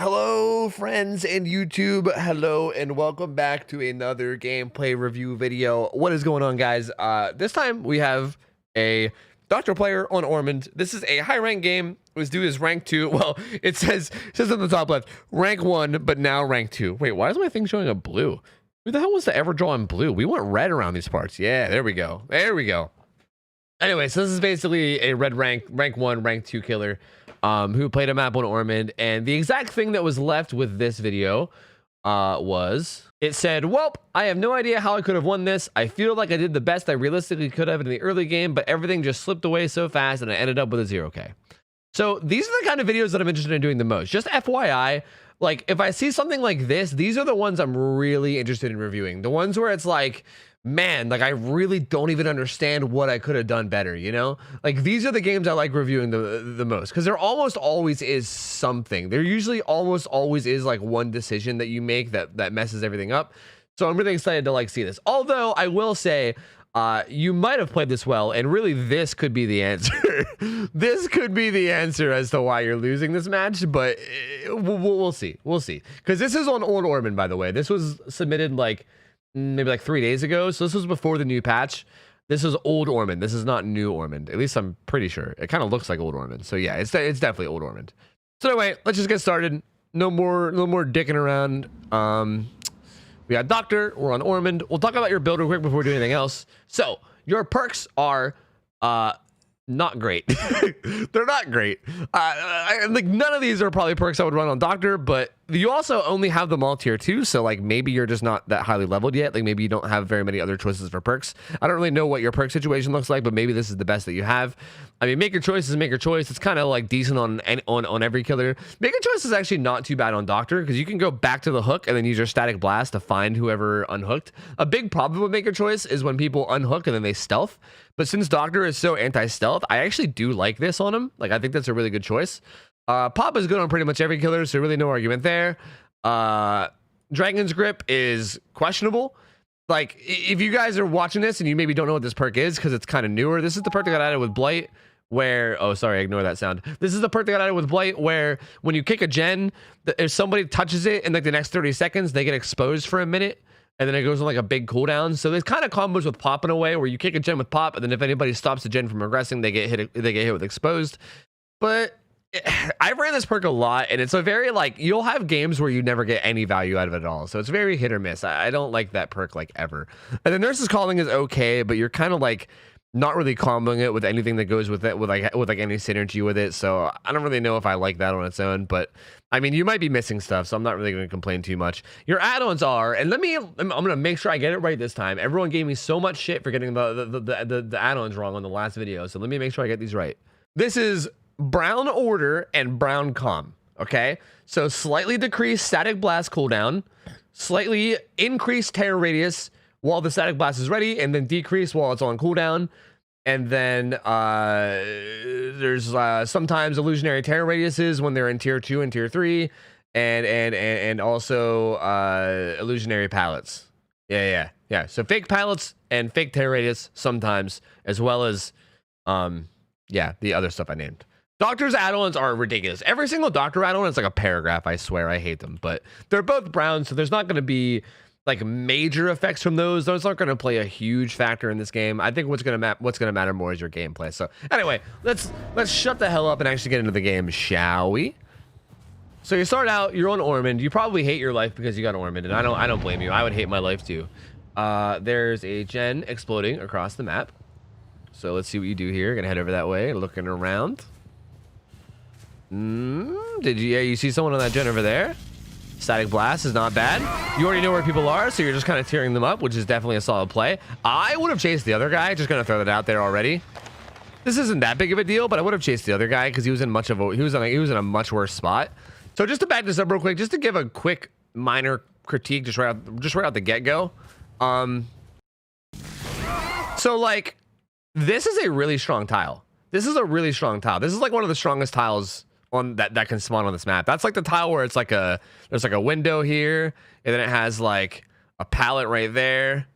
Hello friends and YouTube, hello and welcome back to another gameplay review video. What is going on, guys? This time we have a doctor player on Ormond. This is a high rank game. This dude is rank 2. Well, it says on the top left rank 1 but now rank 2. Wait, why is my thing showing a blue? Who the hell wants to ever draw in blue? We want red around these parts. Yeah, there we go. Anyway, so this is basically a red rank 1 rank 2 killer who played a map on Ormond, and the exact thing that was left with this video was it said, "Welp, I have no idea how I could have won this. I feel like I did the best I realistically could have in the early game, but everything just slipped away so fast and I ended up with a 0K." So these are the kind of videos that I'm interested in doing the most. Just FYI, like if I see something like this, these are the ones I'm really interested in reviewing. The ones where it's like, man, like I really don't even understand what I could have done better, you know? Like these are the games I like reviewing the most, because there almost always is something. There usually almost always is like one decision that you make that messes everything up. So I'm really excited to like see this. Although I will say, you might have played this well, and really this could be the answer. This could be the answer as to why you're losing this match, but we'll see. We'll see. Because this is on Old Ormond, by the way. This was submitted like maybe like 3 days ago, so this was before the new patch. This is Old Ormond. This is not New Ormond. At least I'm pretty sure. It kind of looks like Old Ormond. So yeah, it's definitely Old Ormond. So anyway, let's just get started. No more dicking around. We got Doctor. We're on Ormond. We'll talk about your build real quick before we do anything else. So your perks are not great. They're not great. Like none of these are probably perks I would run on Doctor, but you also only have them all tier 2, so like maybe you're just not that highly leveled yet. Like maybe you don't have very many other choices for perks. I don't really know what your perk situation looks like, but maybe this is the best that you have. I mean, make your choices, make your choice. It's kind of like decent on every killer. Make your choice is actually not too bad on Doctor, because you can go back to the hook and then use your static blast to find whoever unhooked. A big problem with make your choice is when people unhook and then they stealth. But since Doctor is so anti-stealth, I actually do like this on him. Like I think that's a really good choice. Pop is good on pretty much every killer, so really no argument there. Dragon's Grip is questionable. Like if you guys are watching this and you maybe don't know what this perk is because it's kind of newer, this is the perk that got added with Blight where, oh sorry, ignore that sound. This is the perk that got added with Blight where when you kick a gen, if somebody touches it in like the next 30 seconds, they get exposed for a minute. And then it goes on like a big cooldown. So there's kind of combos with Pop in a way where you kick a gen with Pop, and then if anybody stops the gen from regressing, they get hit with exposed. But I ran this perk a lot, and it's a very like you'll have games where you never get any value out of it at all. So it's very hit or miss. I don't like that perk like ever. And the Nurse's Calling is okay, but you're kind of like not really comboing it with anything that goes with it with like any synergy with it. So I don't really know if I like that on its own, but I mean, you might be missing stuff, so I'm not really going to complain too much. Your add-ons are, and I'm going to make sure I get it right this time. Everyone gave me so much shit for getting the add-ons wrong on the last video, so let me make sure I get these right. This is Brown Order and Brown Calm, okay? So slightly decreased static blast cooldown, slightly increased terror radius while the static blast is ready, and then decrease while it's on cooldown. And then there's sometimes illusionary terror radiuses when they're in tier 2 and tier 3, and also illusionary pallets. Yeah. So fake pallets and fake terror radius sometimes, as well as the other stuff I named. Doctor's add-ons are ridiculous. Every single Doctor add-on is like a paragraph. I swear, I hate them, but they're both brown, so there's not going to be like major effects from those. Those aren't going to play a huge factor in this game. I think what's going to matter more is your gameplay. So anyway, let's shut the hell up and actually get into the game, shall we? So you start out, you're on Ormond. You probably hate your life because you got Ormond, and I don't blame you. I would hate my life too. There's a gen exploding across the map. So let's see what you do here. Gonna head over that way, looking around. You see someone on that gen over there? Static blast is not bad. You already know where people are, so you're just kind of tearing them up, which is definitely a solid play. I would have chased the other guy. Just gonna throw that out there already. This isn't that big of a deal, but I would have chased the other guy because he was in a much worse spot. So just to back this up real quick, just to give a quick minor critique, just right out the get-go. So like, this is a really strong tile. This is a really strong tile. This is like one of the strongest tiles on that can spawn on this map. That's like the tile where it's like there's like a window here, and then it has like a pallet right there,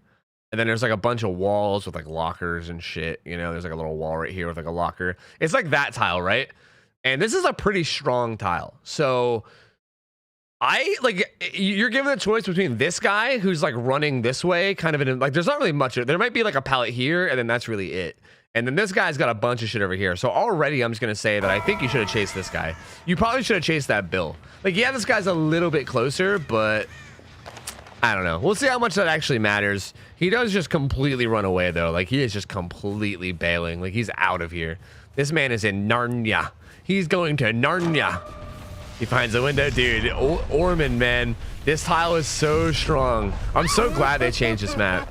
and then there's like a bunch of walls with like lockers and shit, you know. There's like a little wall right here with like a locker. It's like that tile, right? And this is a pretty strong tile. So You're given a choice between this guy who's like running this way, kind of in like there's not really much. There might be like a pallet here, and then that's really it. And then this guy's got a bunch of shit over here. So already I'm just gonna say that I think you should have chased this guy. You probably should have chased that Bill. Like, yeah, this guy's a little bit closer, but I don't know. We'll see how much that actually matters. He does just completely run away though. Like, he is just completely bailing. Like, he's out of here. This man is in Narnia. He's going to Narnia. He finds a window, dude. Ormond, man, this tile is so strong. I'm so glad they changed this map.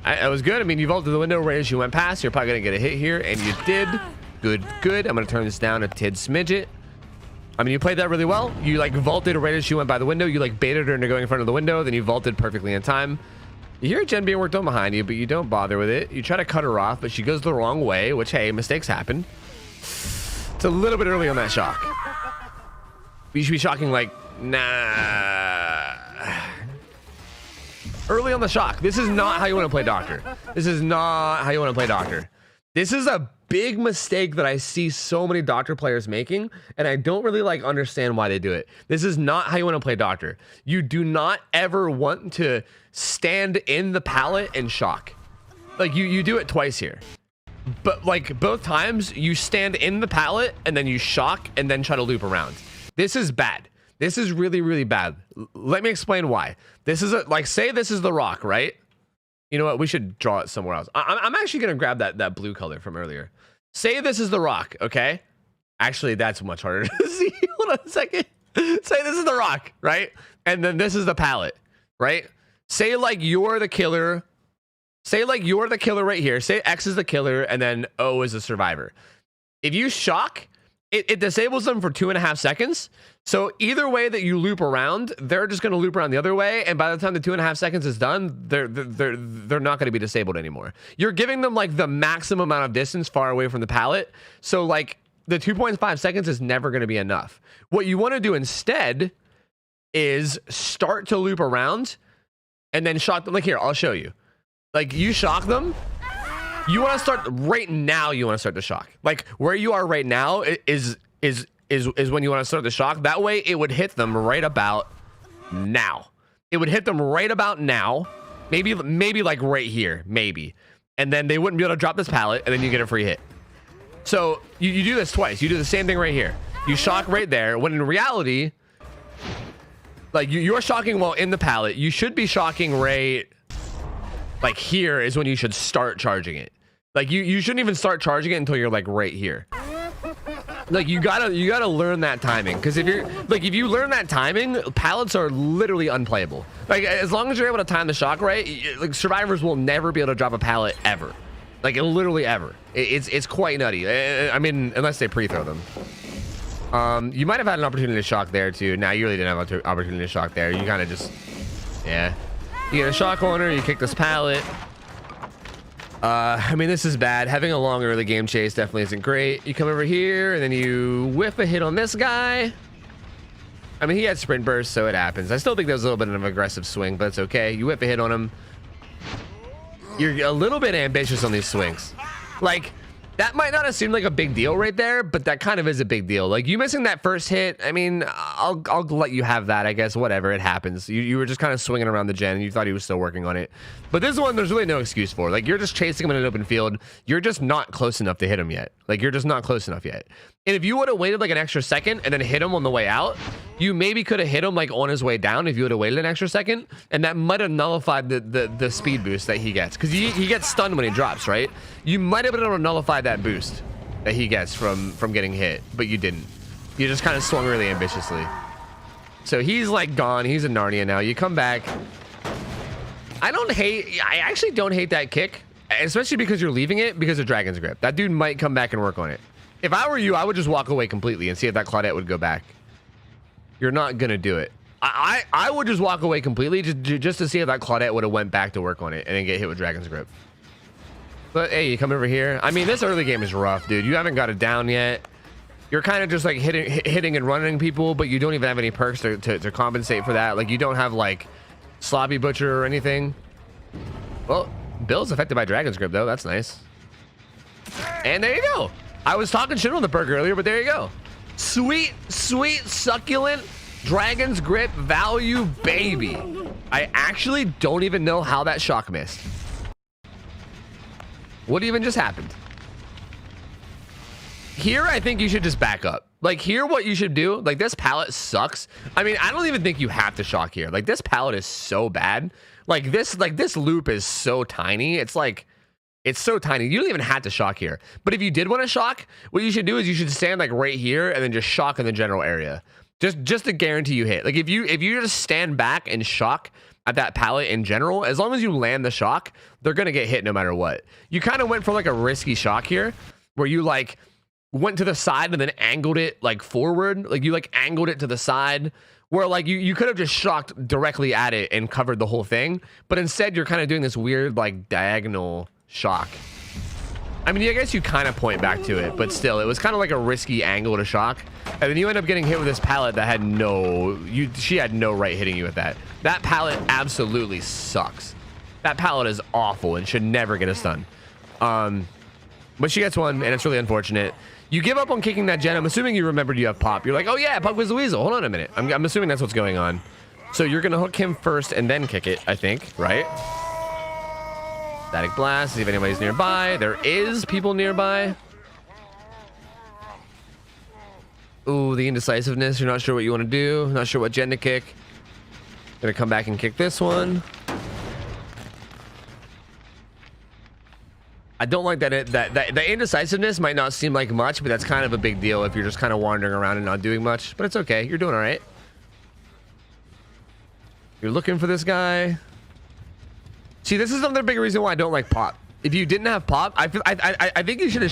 That was good. I mean, you vaulted the window right as you went past. You're probably gonna get a hit here, and you did. Good, good. I'm gonna turn this down a tid smidget. I mean, you played that really well. You like vaulted right as she went by the window. You like baited her into going in front of the window. Then you vaulted perfectly in time. You hear a gen being worked on behind you, but you don't bother with it. You try to cut her off, but she goes the wrong way, which, hey, mistakes happen. It's a little bit early on that shock. You should be shocking like, nah. Early on the shock. This is not how you want to play doctor. This is not how you want to play doctor. This is a big mistake that I see so many doctor players making, and I don't really like understand why they do it. This is not how you want to play doctor. You do not ever want to stand in the pallet and shock. Like, you do it twice here. But like both times you stand in the pallet and then you shock and then try to loop around. This is bad. This is really, really bad. Let me explain why. This is like, say this is the rock, right? You know what? We should draw it somewhere else. I'm actually going to grab that blue color from earlier. Say this is the rock, okay? Actually, that's much harder to see. Hold on a second. Say this is the rock, right? And then this is the pallet, right? Say like you're the killer. Say like you're the killer right here. Say X is the killer and then O is the survivor. If you shock, it disables them for 2.5 seconds. So either way that you loop around, they're just going to loop around the other way. And by the time the 2.5 seconds is done, they're not going to be disabled anymore. You're giving them like the maximum amount of distance far away from the pallet. So like the 2.5 seconds is never going to be enough. What you want to do instead is start to loop around and then shock them. Like here, I'll show you. Like you shock them. You want to start right now. You want to start the shock. Like where you are right now is when you want to start the shock. That way it would hit them right about now. It would hit them right about now. Maybe like right here, maybe. And then they wouldn't be able to drop this pallet and then you get a free hit. So you do this twice. You do the same thing right here. You shock right there when in reality, like you're shocking while in the pallet. You should be shocking right like here is when you should start charging it. Like you shouldn't even start charging it until you're like right here. Like you gotta learn that timing, because if you learn that timing, pallets are literally unplayable. Like as long as you're able to time the shock right, like survivors will never be able to drop a pallet ever. Like literally ever. It's quite nutty. I mean, unless they pre-throw them. You might have had an opportunity to shock there too. Now you really didn't have an opportunity to shock there. You kind of just, yeah. You get a shock corner, you kick this pallet. I mean, this is bad. Having a long early game chase definitely isn't great. You come over here and then you whiff a hit on this guy. I mean, he had sprint burst, so it happens. I still think that was a little bit of an aggressive swing, but it's okay. You whiff a hit on him. You're a little bit ambitious on these swings. Like, that might not have seemed like a big deal right there, but that kind of is a big deal. Like, you missing that first hit, I mean, I'll let you have that, I guess. Whatever, it happens. You were just kind of swinging around the gen, and you thought he was still working on it. But this one, there's really no excuse for. Like, you're just chasing him in an open field. You're just not close enough to hit him yet. Like, you're just not close enough yet. And if you would have waited like an extra second and then hit him on the way out, you maybe could have hit him like on his way down if you would have waited an extra second, and that might have nullified the speed boost that he gets, because he gets stunned when he drops, right? You might have been able to nullify that boost that he gets from getting hit, but you didn't. You just kind of swung really ambitiously. So he's like gone. He's in Narnia now. You come back. I actually don't hate that kick, especially because you're leaving it because of Dragon's Grip. That dude might come back and work on it. If I were you, I would just walk away completely and see if that Claudette would go back. You're not gonna do it. I would just walk away completely just to see if that Claudette would have went back to work on it and then get hit with Dragon's Grip. But hey, you come over here. I mean, this early game is rough, dude. You haven't got it down yet. You're kind of just like hitting and running people, but you don't even have any perks to compensate for that. Like, you don't have like Sloppy Butcher or anything. Well, Bill's affected by Dragon's Grip though. That's nice. And there you go. I was talking shit on the Perk earlier, but there you go. Sweet, sweet, succulent Dragon's Grip value, baby. I actually don't even know how that shock missed. What even just happened? Here, I think you should just back up. Like, here, what you should do, like, this pallet sucks. I mean, I don't even think you have to shock here. Like, this pallet is so bad. Like, this loop is so tiny. It's like, it's so tiny. You don't even have to shock here. But if you did want to shock, what you should do is you should stand, like, right here and then just shock in the general area. Just to guarantee you hit. Like, if you just stand back and shock at that pallet in general, as long as you land the shock, they're going to get hit no matter what. You kind of went for, like, a risky shock here where you, like, went to the side and then angled it like forward. Like you like angled it to the side where like you could have just shocked directly at it and covered the whole thing. But instead you're kind of doing this weird like diagonal shock. I mean, I guess you kind of point back to it, but still it was kind of like a risky angle to shock. And then you end up getting hit with this pallet that had she had no right hitting you with that. That pallet absolutely sucks. That pallet is awful and should never get a stun. But she gets one and it's really unfortunate. You give up on kicking that gen. I'm assuming you remembered you have pop. You're like, oh yeah, Pop was the weasel. Hold on a minute. I'm assuming that's what's going on. So you're going to hook him first and then kick it, I think, right? Static blast, see if anybody's nearby. There is people nearby. Ooh, the indecisiveness. You're not sure what you want to do. Not sure what gen to kick. Gonna come back and kick this one. I don't like that the indecisiveness might not seem like much, but that's kind of a big deal if you're just kind of wandering around and not doing much. But it's okay. You're doing all right. You're looking for this guy. See, this is another big reason why I don't like pop. If you didn't have pop, I think you should have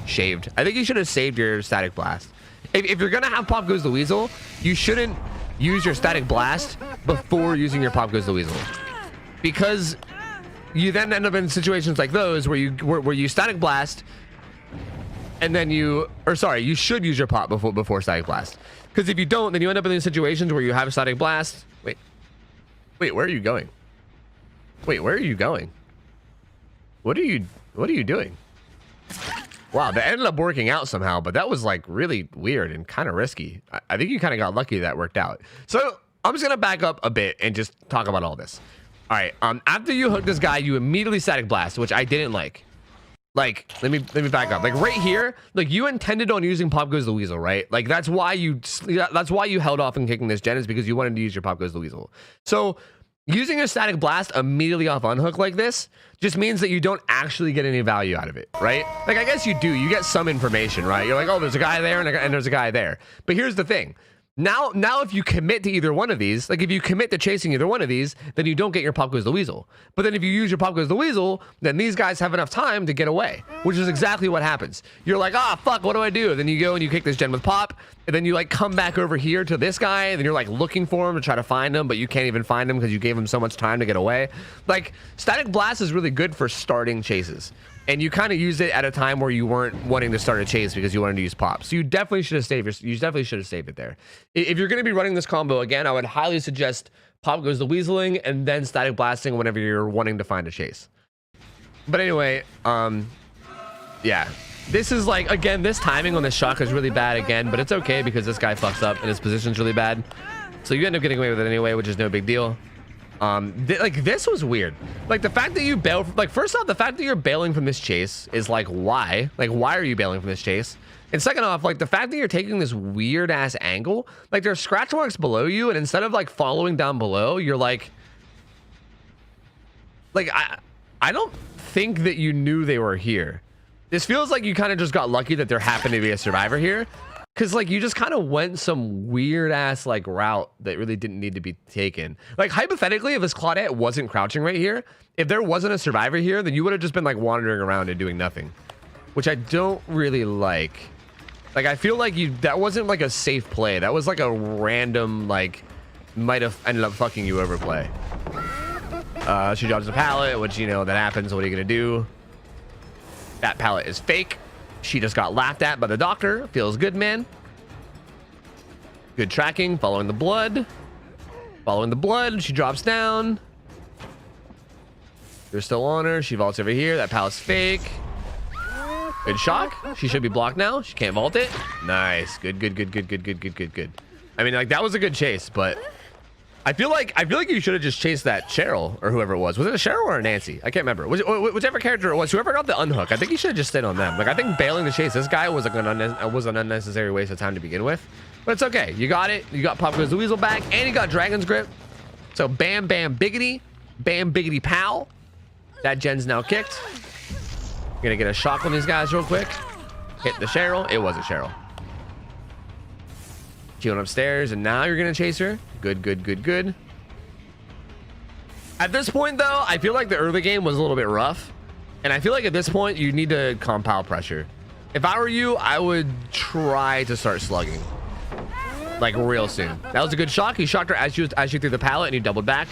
shaved. I think you should have saved your static blast. If you're gonna have pop goes the weasel, you shouldn't use your static blast before using your pop goes the weasel, because you then end up in situations like those where you static blast and then you should use your pop before static blast, because if you don't, then you end up in these situations where you have a static blast. Wait, where are you going? Wait, where are you going? What are you doing? Wow, that ended up working out somehow, but that was like really weird and kind of risky. I think you kind of got lucky that worked out. So I'm just gonna back up a bit and just talk about all this. All right, after you hook this guy, you immediately static blast, which I didn't like. Like, let me back up. Like right here, like you intended on using Pop Goes the Weasel, right? Like that's why you held off on kicking this gen, is because you wanted to use your Pop Goes the Weasel. So using a static blast immediately off unhook like this just means that you don't actually get any value out of it, right? Like I guess you do. You get some information, right? You're like, oh, there's a guy there and there's a guy there. But here's the thing. Now if you commit to either one of these, like if you commit to chasing either one of these, then you don't get your Pop Goes the Weasel. But then if you use your Pop Goes the Weasel, then these guys have enough time to get away, which is exactly what happens. You're like, ah, fuck, what do I do? Then you go and you kick this gen with pop, and then you like come back over here to this guy, and then you're like looking for him to try to find him, but you can't even find him because you gave him so much time to get away. Like static blast is really good for starting chases. And you kind of used it at a time where you weren't wanting to start a chase because you wanted to use pop. So you definitely should have saved it there. If you're going to be running this combo again, I would highly suggest Pop Goes the Weaseling and then static blasting whenever you're wanting to find a chase. But anyway, yeah. This is like, again, this timing on this shock is really bad again, but it's okay because this guy fucks up and his position's really bad. So you end up getting away with it anyway, which is no big deal. Like this was weird. Like the fact that you bail, like first off, the fact that you're bailing from this chase is like, why are you bailing from this chase? And second off, like the fact that you're taking this weird ass angle, like there's scratch marks below you, and instead of like following down below, you're like I don't think that you knew they were here. This feels like you kind of just got lucky that there happened to be a survivor here. Because like you just kind of went some weird ass like route that really didn't need to be taken. Like hypothetically, if this Claudette wasn't crouching right here, if there wasn't a survivor here, then you would have just been like wandering around and doing nothing, which I don't really like. Like I feel like that wasn't like a safe play. That was like a random like might have ended up fucking you over play. She drops a pallet, which you know that happens. What are you gonna do? That pallet is fake. She just got laughed at by the doctor. Feels good, man. Good tracking. Following the blood. Following the blood. She drops down. You're still on her. She vaults over here. That pallet's fake. Good shock. She should be blocked now. She can't vault it. Nice. Good. I mean, like, that was a good chase, but I feel like you should have just chased that Cheryl or whoever it was. Was it a Cheryl or a Nancy? I can't remember. Whichever character it was, whoever got the unhook, I think you should have just stayed on them. Like, I think bailing to chase this guy was like an unnecessary waste of time to begin with. But it's okay. You got it. You got Pop Goes the Weasel back, and you got Dragon's Grip. So bam, bam, biggity. Bam, biggity, pow. That gen's now kicked. Gonna get a shock on these guys real quick. Hit the Cheryl. It was a Cheryl. She went upstairs, and now you're gonna chase her. Good, good, good, good. At this point, though, I feel like the early game was a little bit rough, and I feel like at this point you need to compile pressure. If I were you, I would try to start slugging, like real soon. That was a good shock. You shocked her as you threw the pallet, and you doubled back.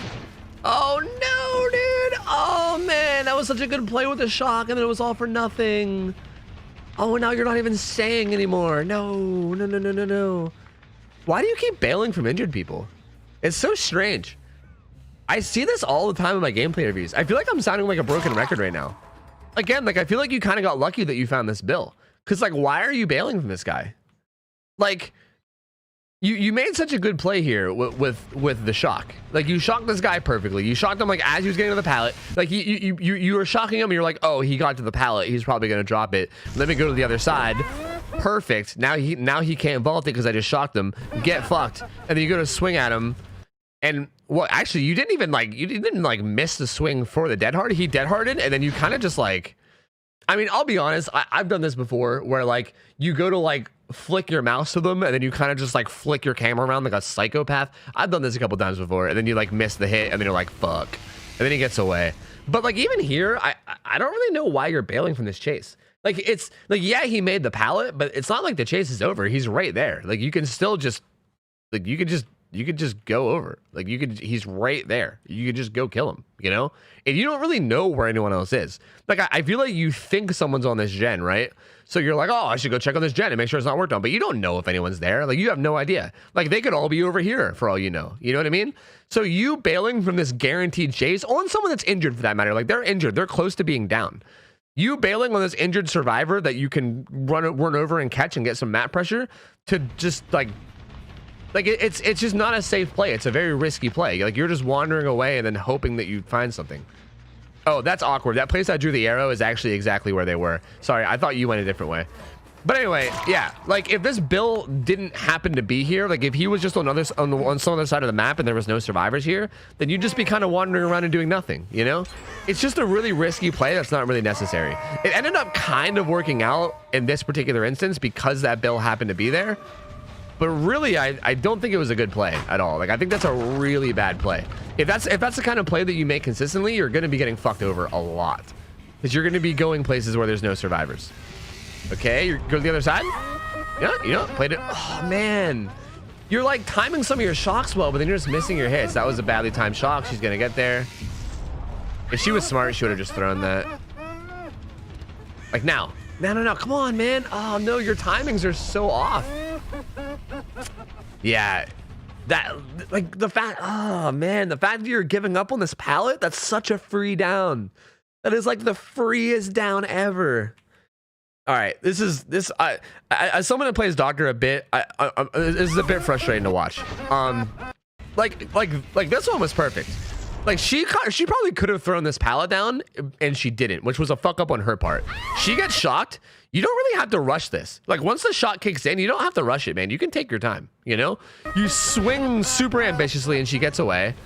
Oh no, dude! Oh man, that was such a good play with the shock, and then it was all for nothing. Oh, now you're not even saying anymore. No, no, no, no, no, no. Why do you keep bailing from injured people? It's so strange. I see this all the time in my gameplay reviews. I feel like I'm sounding like a broken record right now. Again, like, I feel like you kind of got lucky that you found this bill. Because, like, why are you bailing from this guy? Like, you made such a good play here with the shock. Like, you shocked this guy perfectly. You shocked him, like, as he was getting to the pallet. Like, you were shocking him, and you're like, oh, he got to the pallet. He's probably going to drop it. Let me go to the other side. Perfect. Now he can't vault it because I just shocked him. Get fucked. And then you go to swing at him, and well, actually, you didn't miss the swing for the dead hard. He dead harded, and then you kind of just like, I mean, I'll be honest, I've done this before where like you go to like flick your mouse to them, and then you kind of just like flick your camera around like a psychopath. I've done this a couple times before, and then you like miss the hit, and then you're like, fuck, and then he gets away. But like even here, I don't really know why you're bailing from this chase. Like, it's like, yeah, he made the pallet, but it's not like the chase is over. He's right there. Like, you can still just, like, you could just go over. Like, he's right there. You could just go kill him, you know? And you don't really know where anyone else is. Like, I feel like you think someone's on this gen, right? So you're like, oh, I should go check on this gen and make sure it's not worked on. But you don't know if anyone's there. Like, you have no idea. Like, they could all be over here for all you know. You know what I mean? So you bailing from this guaranteed chase on someone that's injured for that matter. Like, they're injured. They're close to being down. You bailing on this injured survivor that you can run over and catch and get some map pressure to just like it's just not a safe play. It's a very risky play. Like, you're just wandering away and then hoping that you find something. Oh, that's awkward. That place I drew the arrow is actually exactly where they were. Sorry, I thought you went a different way. But anyway, yeah, like if this bill didn't happen to be here, like if he was just on some other side of the map and there was no survivors here, then you'd just be kind of wandering around and doing nothing, you know? It's just a really risky play that's not really necessary. It ended up kind of working out in this particular instance because that bill happened to be there. But really, I don't think it was a good play at all. Like, I think that's a really bad play. If that's the kind of play that you make consistently, you're going to be getting fucked over a lot. Because you're going to be going places where there's no survivors. Okay, you go to the other side. Yeah, you know, played it. Oh man, you're like timing some of your shocks well, but then you're just missing your hits. That was a badly timed shock. She's gonna get there. If she was smart, she would have just thrown that. Like now. No, come on, man. Oh no, your timings are so off. Yeah, that like the fact. Oh man, the fact that you're giving up on this pallet. That's such a free down. That is like the freest down ever. All right, as someone that plays doctor a bit, this is a bit frustrating to watch. Like this one was perfect. Like she probably could have thrown this pallet down and she didn't, which was a fuck up on her part. She gets shocked. You don't really have to rush this. Like once the shot kicks in, you don't have to rush it, man. You can take your time, you know? You swing super ambitiously and she gets away.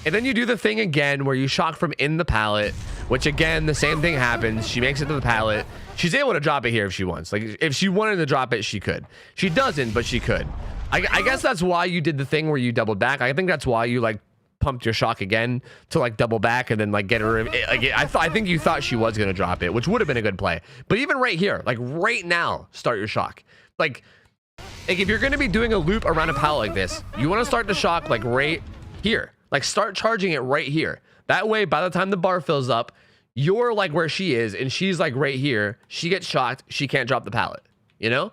And then you do the thing again where you shock from in the pallet, which again, the same thing happens. She makes it to the pallet. She's able to drop it here if she wants. Like if she wanted to drop it, she could. She doesn't, but she could. I guess that's why you did the thing where you doubled back. I think that's why you like pumped your shock again to like double back and then like get her. Like I think you thought she was gonna drop it, which would have been a good play. But even right here, like right now, start your shock. Like if you're gonna be doing a loop around a pallet like this, you want to start the shock like right here. Like start charging it right here. That way, by the time the bar fills up, you're like where she is and she's like right here. She gets shocked. She can't drop the pallet. You know,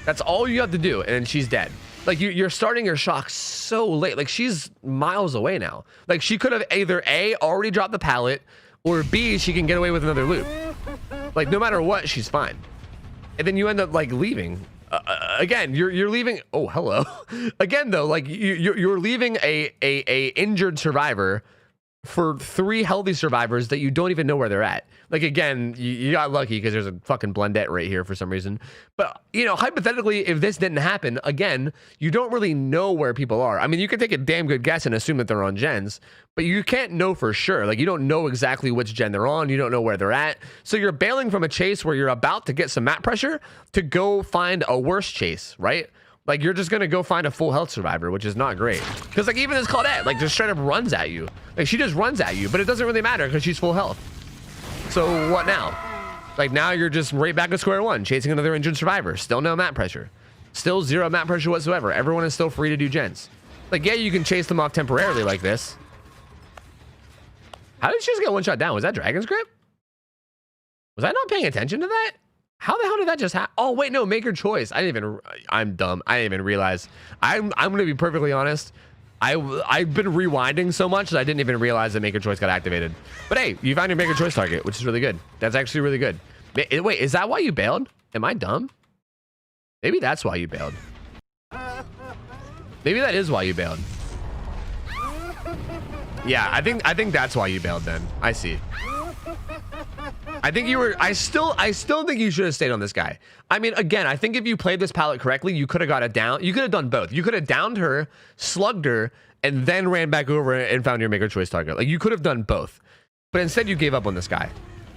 that's all you have to do. And she's dead. Like you're starting your shock so late. Like she's miles away now. Like she could have either A, already dropped the pallet, or B, she can get away with another loop. Like no matter what, she's fine. And then you end up like leaving again, you're leaving. Oh, hello. Again, though, like you're leaving a injured survivor for 3 healthy survivors that you don't even know where they're at. Like, again, you got lucky because there's a fucking blendette right here for some reason. But, you know, hypothetically, if this didn't happen, again, you don't really know where people are. I mean, you can take a damn good guess and assume that they're on gens, but you can't know for sure. Like, you don't know exactly which gen they're on. You don't know where they're at. So you're bailing from a chase where you're about to get some map pressure to go find a worse chase, right? Like, you're just going to go find a full health survivor, which is not great. Because, like, even this Claudette, like, just straight up runs at you. Like, she just runs at you, but it doesn't really matter because she's full health. So, what now? Like, now you're just right back at square one, chasing another injured survivor. Still no map pressure. Still 0 map pressure whatsoever. Everyone is still free to do gens. Like, yeah, you can chase them off temporarily like this. How did she just get one shot down? Was that Dragon's Grip? Was I not paying attention to that? How the hell did that just happen? Oh, wait, no, make your choice. I'm dumb. I didn't even realize. I'm going to be perfectly honest. I've been rewinding so much that I didn't even realize that make your choice got activated. But hey, you found your make your choice target, which is really good. That's actually really good. Wait, is that why you bailed? Am I dumb? Maybe that's why you bailed. Maybe that is why you bailed. Yeah, I think that's why you bailed then. I see. I think you were. I still think you should have stayed on this guy. I mean, again, I think if you played this pallet correctly, you could have got it down. You could have done both. You could have downed her, slugged her, and then ran back over and found your make or choice target. Like, you could have done both, but instead you gave up on this guy.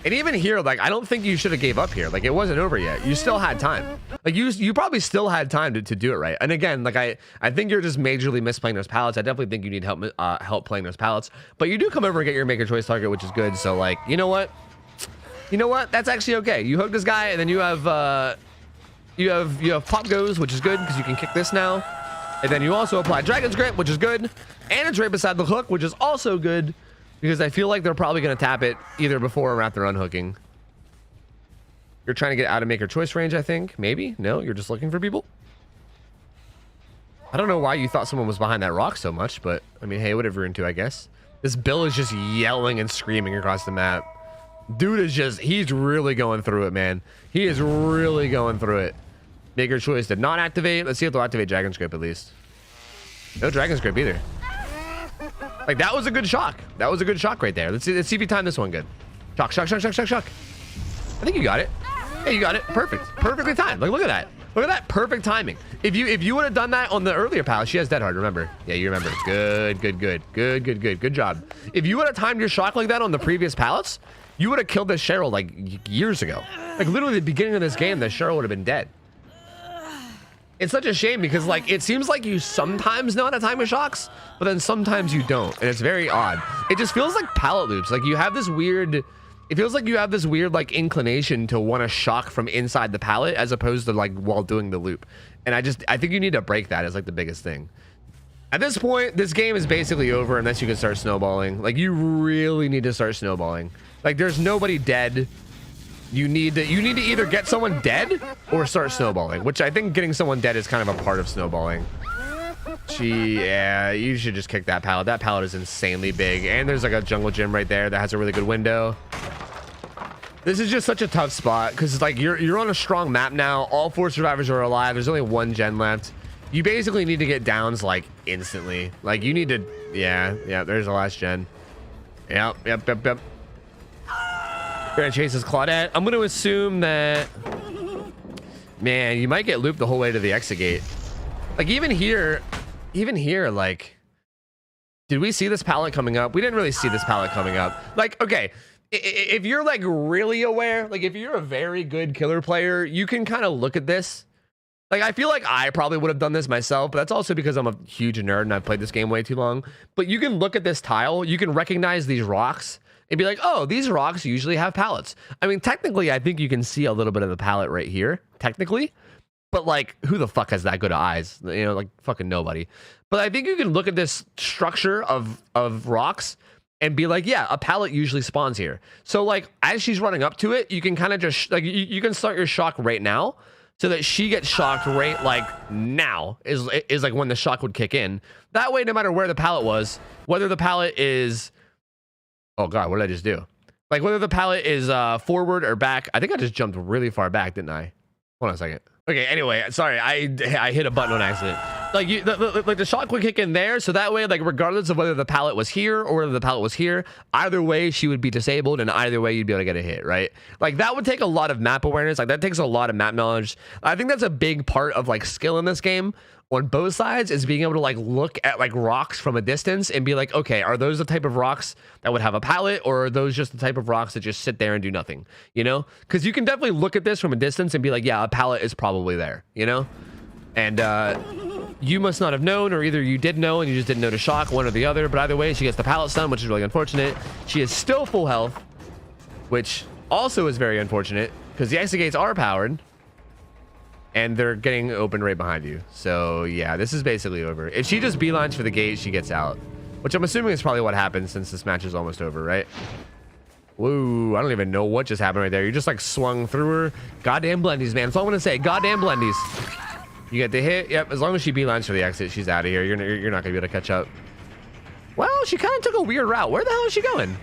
And even here, like, I don't think you should have gave up here. Like, it wasn't over yet. You still had time. Like, you probably still had time to do it right. And again, like, I think you're just majorly misplaying those pallets. I definitely think you need help playing those pallets. But you do come over and get your make or choice target, which is good. So, like, you know what? You know what? That's actually okay. You hook this guy, and then you have pop goes, which is good because you can kick this now. And then you also apply Dragon's Grip, which is good. And it's right beside the hook, which is also good because I feel like they're probably going to tap it either before or after unhooking. You're trying to get out of make your choice range, I think. Maybe? No? You're just looking for people? I don't know why you thought someone was behind that rock so much, but I mean, hey, whatever you're into, I guess. This Bill is just yelling and screaming across the map. Dude is just, he's really going through it, man. He is really going through it. Make your choice did not activate. Let's see if they'll activate Dragon's Grip at least. No Dragon's Grip either. Like, that was a good shock. That was a good shock right there. Let's see if you time this one good. Shock, shock, shock, shock, shock, shock. I think you got it. Yeah, you got it. Perfect. Perfectly timed. Like, look at that. Look at that perfect timing. If you would have done that on the earlier pallet, she has dead hard, remember? Yeah, you remember. Good, good, good. Good, good, good. Good job. If you would have timed your shock like that on the previous pallets, you would have killed this Cheryl like years ago. Like, literally the beginning of this game, this Cheryl would have been dead. It's such a shame because, like, it seems like you sometimes know how to time your shocks, but then sometimes you don't, and it's very odd. It just feels like pallet loops. Like, you have this weird... It feels like you have this weird, like, inclination to want to shock from inside the pallet as opposed to, like, while doing the loop. And I think you need to break that as, like, the biggest thing. At this point, this game is basically over unless you can start snowballing. Like, you really need to start snowballing. Like, there's nobody dead. You need to either get someone dead or start snowballing, which I think getting someone dead is kind of a part of snowballing. Yeah, you should just kick that pallet. That pallet is insanely big. And there's like a jungle gym right there that has a really good window. This is just such a tough spot because, like, you're on a strong map now. All 4 survivors are alive. There's only 1 gen left. You basically need to get downs like instantly. Like, you need to, yeah, there's the last gen. Yep. We're gonna chase this Claudette. I'm gonna assume that, man, you might get looped the whole way to the exit gate. Like, even here, like, did we see this pallet coming up? We didn't really see this pallet coming up. Like, okay, if you're like really aware, like if you're a very good killer player, you can kind of look at this. Like, I feel like I probably would have done this myself, but that's also because I'm a huge nerd and I've played this game way too long. But you can look at this tile, you can recognize these rocks and be like, oh, these rocks usually have pallets. I mean, technically, I think you can see a little bit of the pallet right here, technically. But, like, who the fuck has that good eyes? You know, like, fucking nobody. But I think you can look at this structure of rocks and be like, yeah, a pallet usually spawns here. So, like, as she's running up to it, you can kind of just, like, you can start your shock right now so that she gets shocked right, like, now is like when the shock would kick in. That way, no matter where the pallet was, whether the pallet is... Oh, God, what did I just do? Like, whether the pallet is forward or back. I think I just jumped really far back, didn't I? Hold on a second. Okay, anyway, sorry, I hit a button on accident. Like like the shot would kick in there, so that way, like regardless of whether the pallet was here or whether the pallet was here, either way she would be disabled, and either way you'd be able to get a hit, right? Like that would take a lot of map awareness. Like that takes a lot of map knowledge. I think that's a big part of like skill in this game on both sides, is being able to like look at like rocks from a distance and be like, okay, are those the type of rocks that would have a pallet, or are those just the type of rocks that just sit there and do nothing, you know? Because you can definitely look at this from a distance and be like, yeah, a pallet is probably there, you know? And you must not have known, or either you did know and you just didn't know to shock, one or the other. But either way, she gets the pallet stun, which is really unfortunate. She is still full health, which also is very unfortunate because the exit gates are powered and they're getting open right behind you. So yeah, this is basically over. If she just beelines for the gate, she gets out, which I'm assuming is probably what happens since this match is almost over, right? Whoa, I don't even know what just happened right there. You just like swung through her. Goddamn blendies, man. That's all I'm gonna say. Goddamn blendies. You get the hit. Yep, as long as she beelines for the exit, she's out of here. You're not gonna be able to catch up. Well, she kind of took a weird route. Where the hell is she going?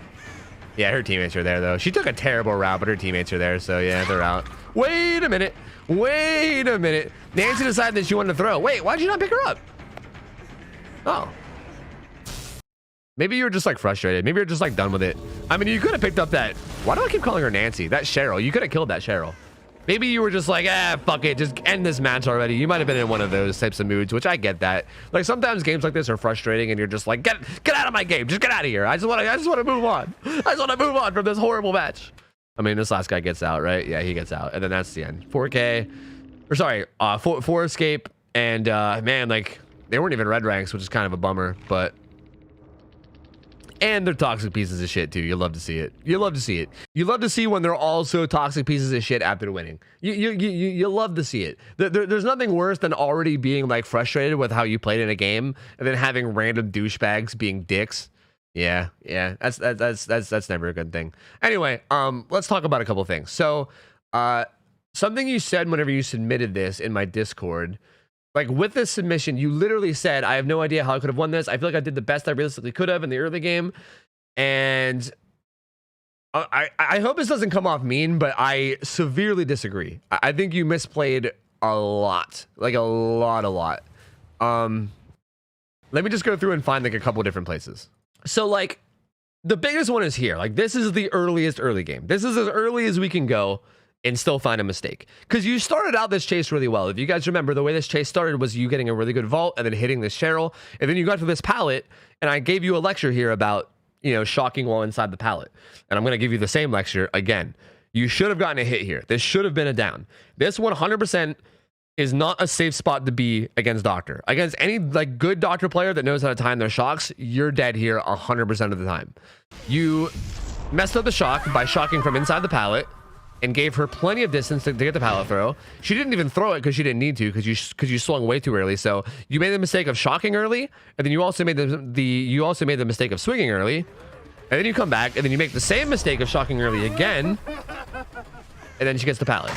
Yeah, her teammates are there though. She took a terrible route, but her teammates are there, so yeah, they're out. Wait a minute. Wait a minute. Nancy decided that she wanted to throw. Wait, why'd you not pick her up? Oh. Maybe you were just like frustrated. Maybe you're just like done with it. I mean, you could have picked up that. Why do I keep calling her Nancy? That's Cheryl. You could have killed that Cheryl. Maybe you were just like, fuck it, just end this match already. You might have been in one of those types of moods, which I get that. Like sometimes games like this are frustrating, and you're just like, get out of my game, just get out of here. I just want to move on. I just want to move on from this horrible match. I mean, this last guy gets out, right? Yeah, he gets out, and then that's the end. 4K, or sorry, 4 escape, and man, like they weren't even red ranks, which is kind of a bummer, but. And they're toxic pieces of shit too. You love to see it. You love to see it. You love to see when they're also toxic pieces of shit after winning. You love to see it. There's nothing worse than already being like frustrated with how you played in a game and then having random douchebags being dicks. Yeah, that's never a good thing. Anyway, let's talk about a couple things. So, something you said whenever you submitted this in my Discord. Like with this submission, you literally said, I have no idea how I could have won this. I feel like I did the best I realistically could have in the early game. And I hope this doesn't come off mean, but I severely disagree. I think you misplayed a lot. Like a lot. Let me just go through and find like a couple different places. So like the biggest one is here. Like this is the earliest early game. This is as early as we can go and still find a mistake, because you started out this chase really well. If you guys remember, the way this chase started was you getting a really good vault and then hitting this Cheryl, and then you got to this pallet, and I gave you a lecture here about, you know, shocking while inside the pallet, and I'm going to give you the same lecture again. You should have gotten a hit here. This should have been a down. This 100% is not a safe spot to be against Doctor. Against any like good Doctor player that knows how to time their shocks, you're dead here 100% of the time. You messed up the shock by shocking from inside the pallet and gave her plenty of distance to get the pallet throw. She didn't even throw it because she didn't need to, because you swung way too early. So you made the mistake of shocking early, and then you also made the mistake of swinging early, and then you come back and then you make the same mistake of shocking early again, and then she gets the pallet.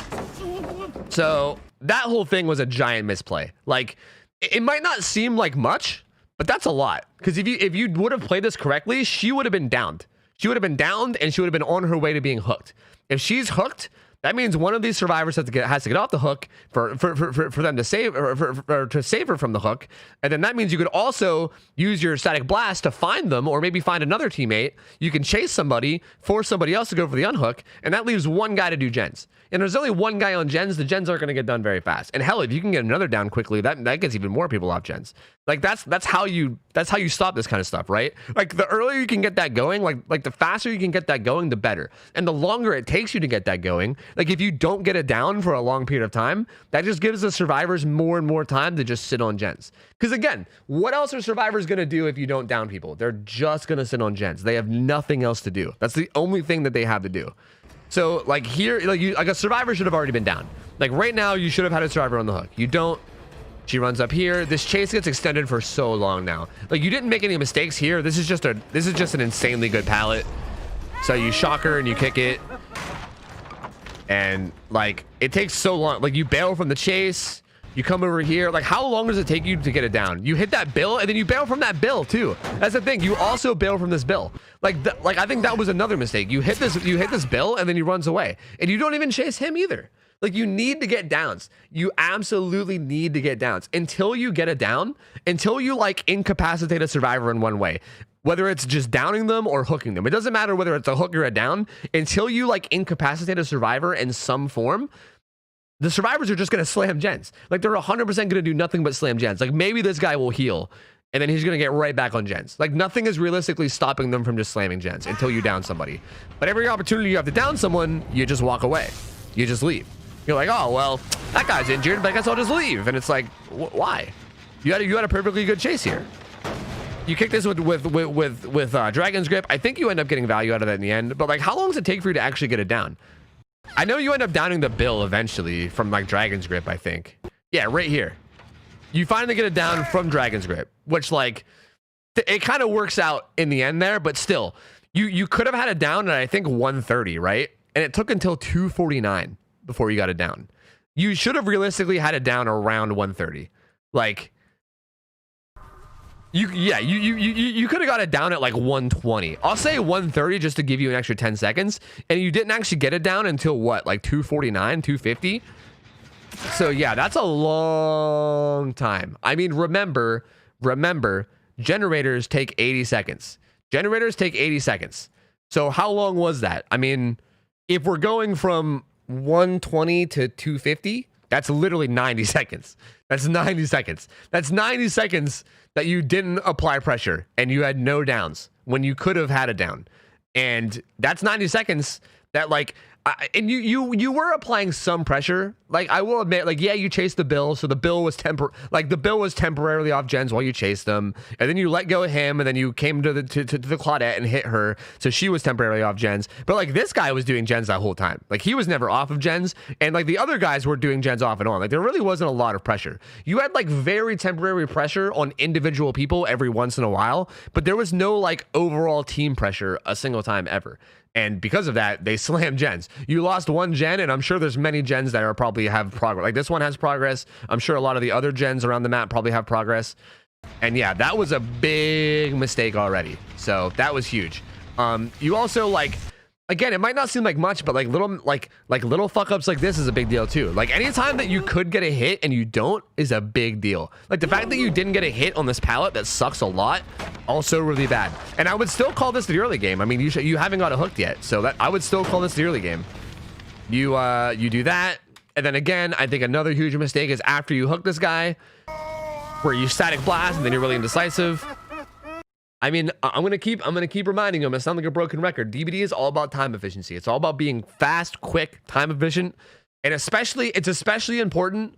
So that whole thing was a giant misplay. Like it might not seem like much, but that's a lot. Because if you would have played this correctly, she would have been downed. She would have been downed, and she would have been on her way to being hooked. If she's hooked, that means one of these survivors has to get off the hook for them to save, or to save her from the hook, and then that means you could also use your static blast to find them, or maybe find another teammate. You can chase somebody, force somebody else to go for the unhook, and that leaves one guy to do gens. And there's only one guy on gens. The gens aren't going to get done very fast. And hell, if you can get another down quickly, that gets even more people off gens. Like that's how you stop this kind of stuff, right? Like the earlier you can get that going, like the faster you can get that going, the better. And the longer it takes you to get that going, like if you don't get it down for a long period of time, that just gives the survivors more and more time to just sit on gens. Because again, what else are survivors going to do if you don't down people? They're just going to sit on gens. They have nothing else to do. That's the only thing that they have to do. So like here, like a survivor should have already been down. Like right now, you should have had a survivor on the hook. You don't. She runs up here. This chase gets extended for so long now. Like you didn't make any mistakes here. This is just an insanely good pallet. So you shock her and you kick it, and like it takes so long. Like you bail from the chase. You come over here. Like how long does it take you to get it down? You hit that bill and then you bail from that bill too. That's the thing. You also bail from this bill. Like I think that was another mistake. You hit this bill and then he runs away, and you don't even chase him either. Like, you need to get downs. You absolutely need to get downs. Until you get a down, until you like incapacitate a survivor in one way, whether it's just downing them or hooking them. It doesn't matter whether it's a hook or a down. Until you like incapacitate a survivor in some form, the survivors are just going to slam gens. Like, they're 100% going to do nothing but slam gens. Like, maybe this guy will heal and then he's going to get right back on gens. Like, nothing is realistically stopping them from just slamming gens until you down somebody. But every opportunity you have to down someone, you just walk away. You just leave. You're like, oh, well, that guy's injured, but I guess I'll just leave. And it's like, why? You had a perfectly good chase here. You kick this with Dragon's Grip. I think you end up getting value out of that in the end. But like, how long does it take for you to actually get it down? I know you end up downing the Bill eventually from like Dragon's Grip, I think. Yeah, right here. You finally get it down from Dragon's Grip, which like, it kind of works out in the end there. But still, you could have had it down at I think 130, right? And it took until 249 before you got it down. You should have realistically had it down around 130. Like, you could have got it down at like 120. I'll say 130 just to give you an extra 10 seconds. And you didn't actually get it down until what, like 249, 250? So yeah, that's a long time. I mean, remember, generators take 80 seconds. Generators take 80 seconds. So how long was that? I mean, if we're going from 120 to 250, that's literally 90 seconds. That's 90 seconds. That's 90 seconds that you didn't apply pressure and you had no downs when you could have had a down. And that's 90 seconds that like, and you were applying some pressure. Like, I will admit, like, yeah, you chased the Bill, so the Bill was temporarily off gens while you chased them, and then you let go of him, and then you came to the Claudette and hit her, so she was temporarily off gens. But like, this guy was doing gens that whole time. Like, he was never off of gens, and like the other guys were doing gens off and on. Like, there really wasn't a lot of pressure. You had like very temporary pressure on individual people every once in a while, but there was no like overall team pressure a single time ever. And because of that, they slam gens. You lost one gen, and I'm sure there's many gens that are probably have progress. Like, this one has progress. I'm sure a lot of the other gens around the map probably have progress. And yeah, that was a big mistake already. So that was huge. You also like, again, it might not seem like much, but like little fuck ups like this is a big deal too. Like, anytime that you could get a hit and you don't is a big deal. Like, the fact that you didn't get a hit on this pallet, that sucks a lot. Also really bad. And I would still call this the early game. I mean, you haven't got it hooked yet, so that I would still call this the early game. You do that, and then again, I think another huge mistake is after you hook this guy, where you static blast and then you're really indecisive. I mean, I'm gonna keep reminding him. I sound like a broken record. DBD is all about time efficiency. It's all about being fast, quick, time efficient, and it's especially important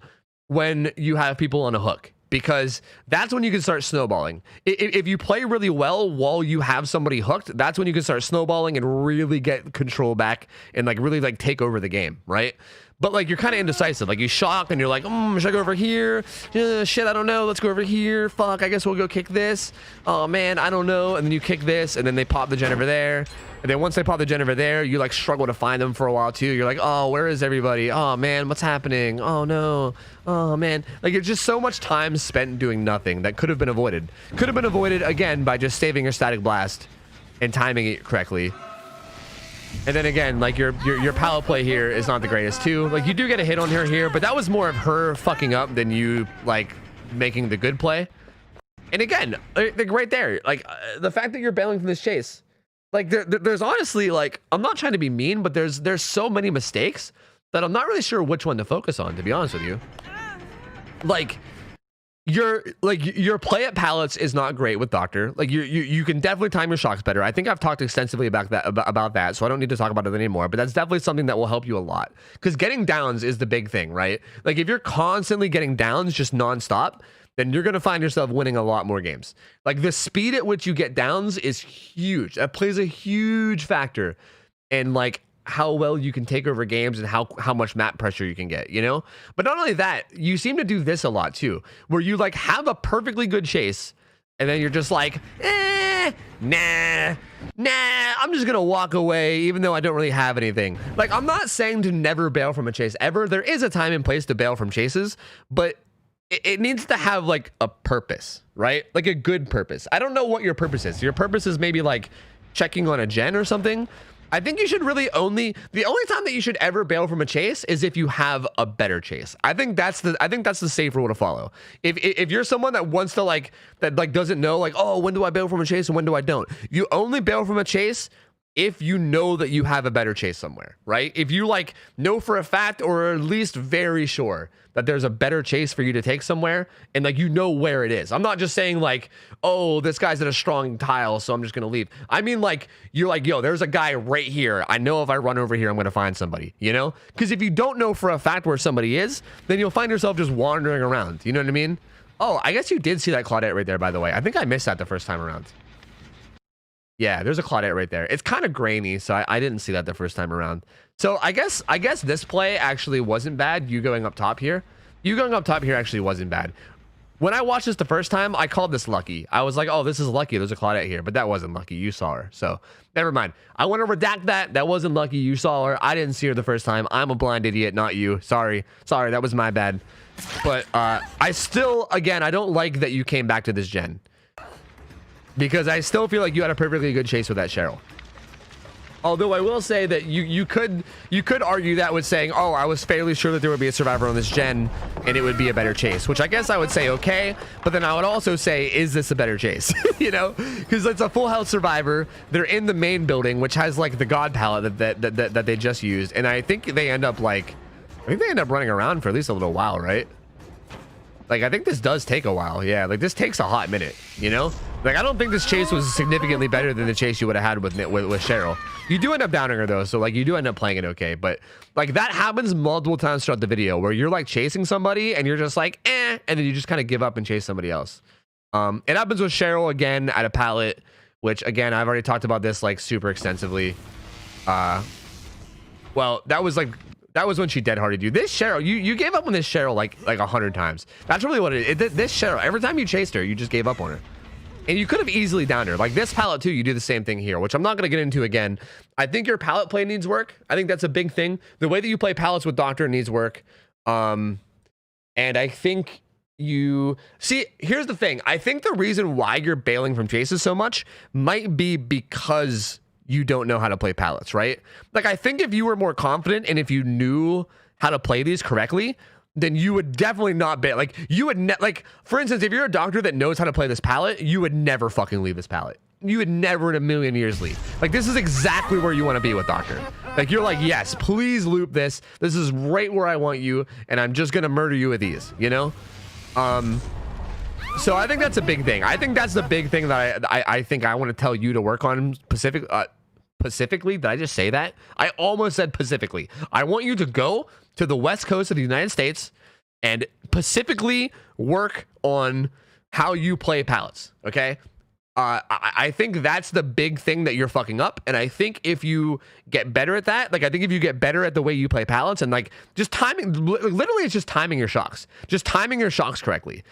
when you have people on a hook, because that's when you can start snowballing. If you play really well while you have somebody hooked, that's when you can start snowballing and really get control back and like really like take over the game, right? But like, you're kind of indecisive. Like, you shock and you're like, should I go over here? Shit, I don't know. Let's go over here. Fuck, I guess we'll go kick this. Oh man, I don't know. And then you kick this, and then they pop the gen over there. And then once they pop the gen over there, you like struggle to find them for a while too. You're like, oh, where is everybody? Oh man, what's happening? Oh no. Oh man. Like, it's just so much time spent doing nothing that could have been avoided. Could have been avoided again by just saving your static blast and timing it correctly. And then again, like, your pallet play here is not the greatest too. Like, you do get a hit on her here, but that was more of her fucking up than you like making the good play. And again, like right there, like the fact that you're bailing from this chase, like there's honestly, like, I'm not trying to be mean, but there's so many mistakes that I'm not really sure which one to focus on, to be honest with you. Like, your play at pallets is not great with Doctor. Like, you can definitely time your shocks better. I think I've talked extensively about that, so I don't need to talk about it anymore. But that's definitely something that will help you a lot, because getting downs is the big thing, right? Like, if you're constantly getting downs just nonstop, then you're gonna find yourself winning a lot more games. Like, the speed at which you get downs is huge. That plays a huge factor in like how well you can take over games and how much map pressure you can get, you know? But not only that, you seem to do this a lot too, where you like have a perfectly good chase and then you're just like, nah, I'm just gonna walk away even though I don't really have anything. Like, I'm not saying to never bail from a chase ever. There is a time and place to bail from chases, but it needs to have like a purpose, right? Like a good purpose. I don't know what your purpose is. Your purpose is maybe like checking on a gen or something. I think you should really the only time that you should ever bail from a chase is if you have a better chase. I think that's the safer rule to follow. If you're someone that wants to that doesn't know oh, when do I bail from a chase and when do I don't, you only bail from a chase if you know that you have a better chase somewhere, right? If you know for a fact or at least very sure that there's a better chase for you to take somewhere and you know where it is. I'm not just saying oh, this guy's in a strong tile, so I'm just gonna leave. I mean you're yo, there's a guy right here. I know if I run over here, I'm gonna find somebody, you know? Because if you don't know for a fact where somebody is, then you'll find yourself just wandering around. You know what I mean? Oh, I guess you did see that Claudette right there, by the way. I think I missed that the first time around. Yeah, there's a Claudette right there. It's kind of grainy, so I didn't see that the first time around. So I guess this play actually wasn't bad. You going up top here actually wasn't bad. When I watched this the first time, I called this lucky. I was like, oh, this is lucky. There's a Claudette here, but that wasn't lucky. You saw her, so never mind. I want to redact that. That wasn't lucky. You saw her. I didn't see her the first time. I'm a blind idiot, not you. Sorry, that was my bad. But I still, again, I don't like that you came back to this gen. Because I still feel like you had a perfectly good chase with that Cheryl. Although I will say that you could argue that with saying, oh, I was fairly sure that there would be a survivor on this gen and it would be a better chase, which I guess I would say okay, but then I would also say, is this a better chase? You know, because it's a full health survivor. They're in the main building, which has the god pallet that they just used, and I think they end up running around for at least a little while, right? I think this does take a while. Yeah, this takes a hot minute, you know? I don't think this chase was significantly better than the chase you would have had with Cheryl. You do end up downing her, though, so, you do end up playing it okay. But, that happens multiple times throughout the video where you're, chasing somebody and you're just eh, and then you just kind of give up and chase somebody else. It happens with Cheryl, again, at a pallet, which, again, I've already talked about this, super extensively. Well, that was when she dead-hearted you. This Cheryl, you gave up on this Cheryl like 100 times. That's really what it is. This Cheryl, every time you chased her, you just gave up on her. And you could have easily downed her. This pallet too, you do the same thing here, which I'm not going to get into again. I think your pallet play needs work. I think that's a big thing. The way that you play pallets with Doctor needs work. And I think here's the thing. I think the reason why you're bailing from chases so much might be because you don't know how to play pallets, right? I think if you were more confident and if you knew how to play these correctly, then you would definitely not bail. You would for instance, if you're a doctor that knows how to play this pallet, you would never fucking leave this pallet. You would never in a million years leave. This is exactly where you want to be with Doctor. You're yes, please loop this. This is right where I want you, and I'm just gonna murder you with these, you know? So I think that's a big thing. I think that's the big thing that I think I want to tell you to work on specifically. Did I just say that? I almost said specifically. I want you to go to the West Coast of the United States and specifically work on how you play pallets, okay? I think that's the big thing that you're fucking up, and I think if you get better at that, I think if you get better at the way you play pallets and just timing, literally it's just timing your shocks. Just timing your shocks correctly.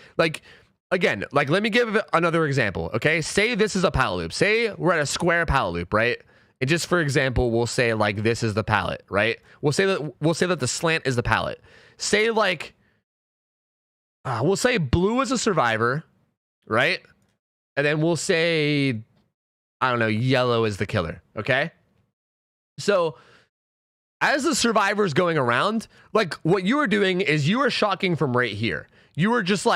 Again, let me give another example, okay? Say this is a pallet loop. Say we're at a square pallet loop, right? And just for example, we'll say this is the pallet, right? We'll say that the slant is the pallet. Say we'll say blue is a survivor, right? And then we'll say, I don't know, yellow is the killer, okay? So as the survivor's going around, what you were doing is you were shocking from right here. You were just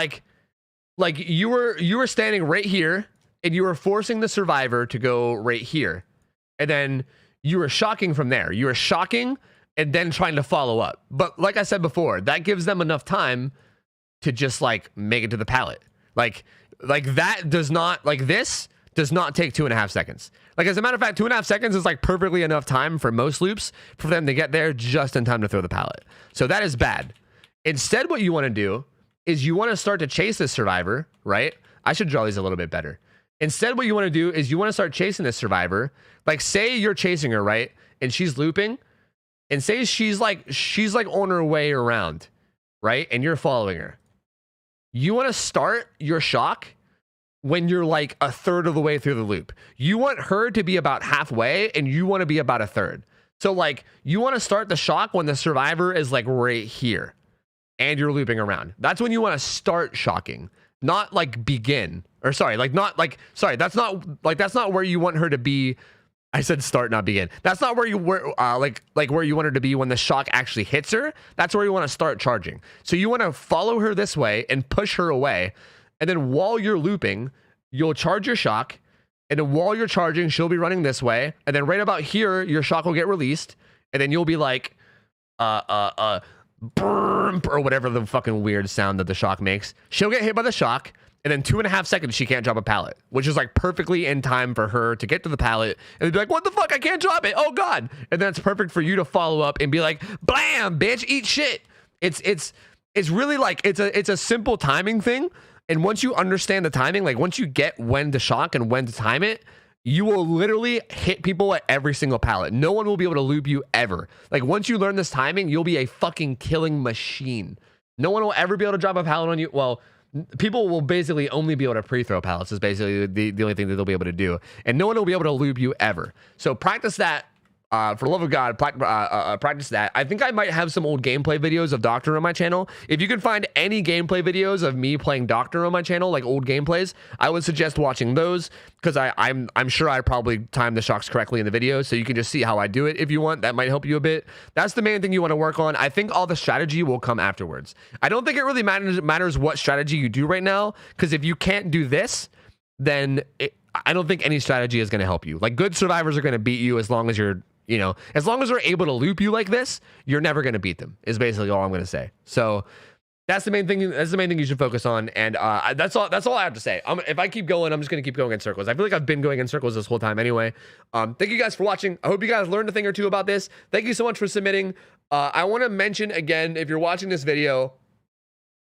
you were standing right here and you were forcing the survivor to go right here. And then you were shocking from there. You were shocking and then trying to follow up. But like I said before, that gives them enough time to just make it to the pallet. That does not, this does not take 2.5 seconds. As a matter of fact, 2.5 seconds is perfectly enough time for most loops for them to get there just in time to throw the pallet. So that is bad. Instead, what you want to do is you want to start to chase this survivor, right? I should draw these a little bit better. Instead, what you want to do is you want to start chasing this survivor. Say you're chasing her, right? And she's looping. And say she's on her way around, right? And you're following her. You want to start your shock when you're a third of the way through the loop. You want her to be about halfway and you want to be about a third. So you want to start the shock when the survivor is right here and you're looping around. That's when you want to start shocking, not begin. Or sorry, that's not where you want her to be I said start, not begin. That's not where you were, like where you want her to be when the shock actually hits her. That's where you want to start charging. So you want to follow her this way and push her away. And then while you're looping, you'll charge your shock. And then while you're charging, she'll be running this way. And then right about here, your shock will get released. And then you'll be like, burp, or whatever the fucking weird sound that the shock makes. She'll get hit by the shock. And then 2.5 seconds, she can't drop a pallet, which is like perfectly in time for her to get to the pallet and be like, what the fuck? I can't drop it. Oh God. And then it's perfect for you to follow up and be like, blam, bitch, eat shit. It's really like, it's a simple timing thing. And once you understand the timing, like once you get when to shock and when to time it, you will literally hit people at every single pallet. No one will be able to loop you ever. Like once you learn this timing, you'll be a fucking killing machine. No one will ever be able to drop a pallet on you. Well, people will basically only be able to pre-throw pallets is basically the only thing that they'll be able to do. And no one will be able to loop you ever. So practice that. For the love of God, practice that. I think I might have some old gameplay videos of Doctor on my channel. If you can find any gameplay videos of me playing Doctor on my channel, like old gameplays, I would suggest watching those because I'm sure I probably timed the shocks correctly in the video, so you can just see how I do it if you want. That might help you a bit. That's the main thing you want to work on. I think all the strategy will come afterwards. I don't think it really matters what strategy you do right now, because if you can't do this, then I don't think any strategy is going to help you. Like good survivors are going to beat you as long as you're, you know, as long as they're able to loop you like this, you're never going to beat them, is basically all I'm going to say. So that's the main thing. That's the main thing you should focus on. And that's all I have to say. If I keep going, I'm just going to keep going in circles. I feel like I've been going in circles this whole time anyway. Thank you guys for watching. I hope you guys learned a thing or two about this. Thank you so much for submitting. I want to mention again, if you're watching this video,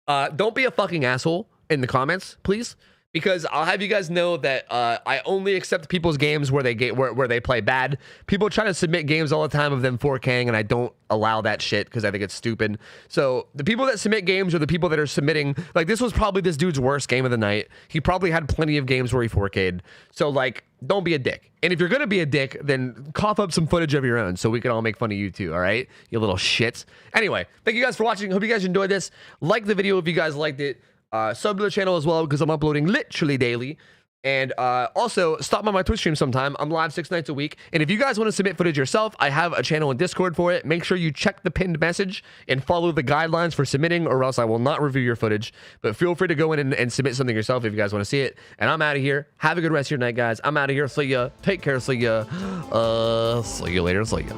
don't be a fucking asshole in the comments, please. Because I'll have you guys know that I only accept people's games where they play bad. People try to submit games all the time of them 4K'ing, and I don't allow that shit because I think it's stupid. So the people that submit games are the people that are submitting. Like this was probably this dude's worst game of the night. He probably had plenty of games where he 4K'd. So like, don't be a dick. And if you're gonna be a dick, then cough up some footage of your own so we can all make fun of you too. All right, you little shits. Anyway, thank you guys for watching. Hope you guys enjoyed this. Like the video if you guys liked it. Sub to the channel as well because I'm uploading literally daily. And also stop by my Twitch stream sometime. I'm live 6 nights a week. And if you guys want to submit footage yourself, I have a channel in Discord for it. Make sure you check the pinned message and follow the guidelines for submitting, or else I will not review your footage. But feel free to go in and submit something yourself if you guys want to see it. And I'm out of here. Have a good rest of your night, guys. I'm out of here. See ya. Take care. See ya. See you later. See ya.